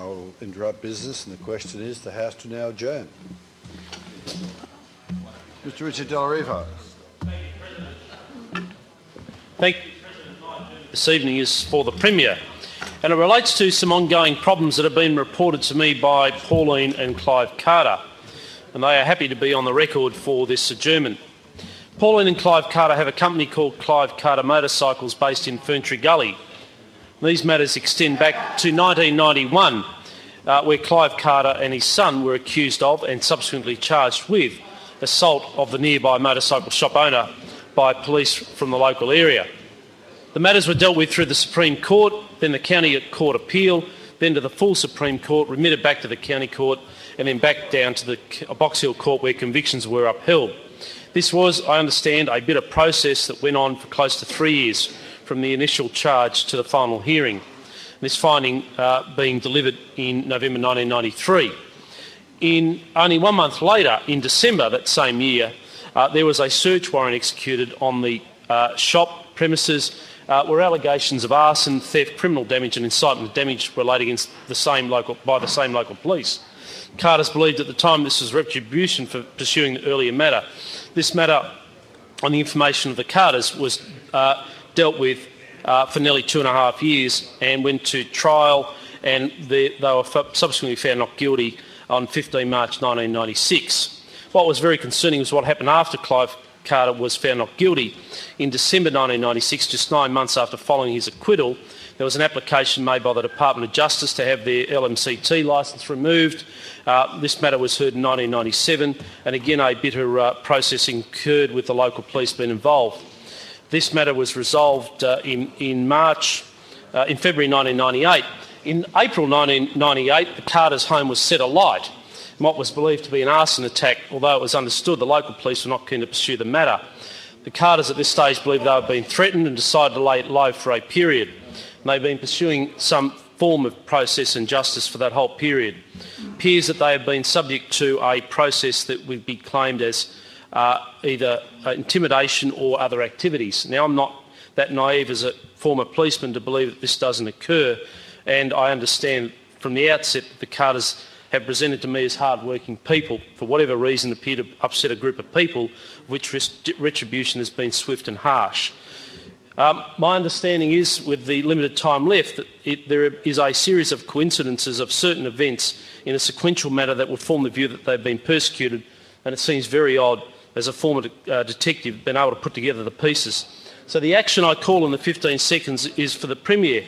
I'll interrupt business, and the question is the House to now adjourn. Mr. Richard Delariva. Thank you, President. This evening is for the Premier, and it relates to some ongoing problems that have been reported to me by Pauline and Clive Carter, and they are happy to be on the record for this adjournment. Pauline and Clive Carter have a company called Clive Carter Motorcycles based in Ferntree Gully. These matters extend back to 1991, where Clive Carter and his son were accused of and subsequently charged with assault of the nearby motorcycle shop owner by police from the local area. The matters were dealt with through the Supreme Court, then the County Court appeal, then to the full Supreme Court, remitted back to the County Court, and then back down to the Box Hill Court where convictions were upheld. This was, I understand, a bit of process that went on for close to 3 years from the initial charge to the final hearing, this finding being delivered in November 1993. Only 1 month later, in December that same year, there was a search warrant executed on the shop premises where allegations of arson, theft, criminal damage and incitement to damage were laid against by the same local police. Carter's believed at the time this was retribution for pursuing the earlier matter. This matter, on the information of the Carters, was dealt with for nearly 2.5 years and went to trial, and they were subsequently found not guilty on 15 March 1996. What was very concerning was what happened after Clive Carter was found not guilty. In December 1996, just 9 months after following his acquittal, there was an application made by the Department of Justice to have their LMCT licence removed. This matter was heard in 1997, and again a bitter processing occurred with the local police being involved. This matter was resolved in February 1998. In April 1998, the Carters' home was set alight in what was believed to be an arson attack, although it was understood the local police were not keen to pursue the matter. The Carters at this stage believed they had been threatened and decided to lay it low for a period. And they've been pursuing some form of process and justice for that whole period. It appears that they have been subject to a process that would be claimed as either intimidation or other activities. Now, I'm not that naive as a former policeman to believe that this doesn't occur, and I understand from the outset that the Carters have presented to me as hard-working people, for whatever reason appear to upset a group of people, which retribution has been swift and harsh. My understanding is, with the limited time left, that there is a series of coincidences of certain events in a sequential manner that would form the view that they've been persecuted, and it seems very odd, as a former detective, being able to put together the pieces. So the action I call in the 15 seconds is for the Premier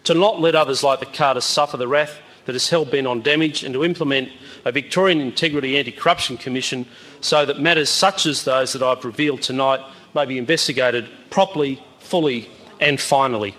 to not let others like the Carters suffer the wrath that is hell-bent on damage, and to implement a Victorian Integrity Anti-Corruption Commission so that matters such as those that I've revealed tonight may be investigated properly, fully and finally.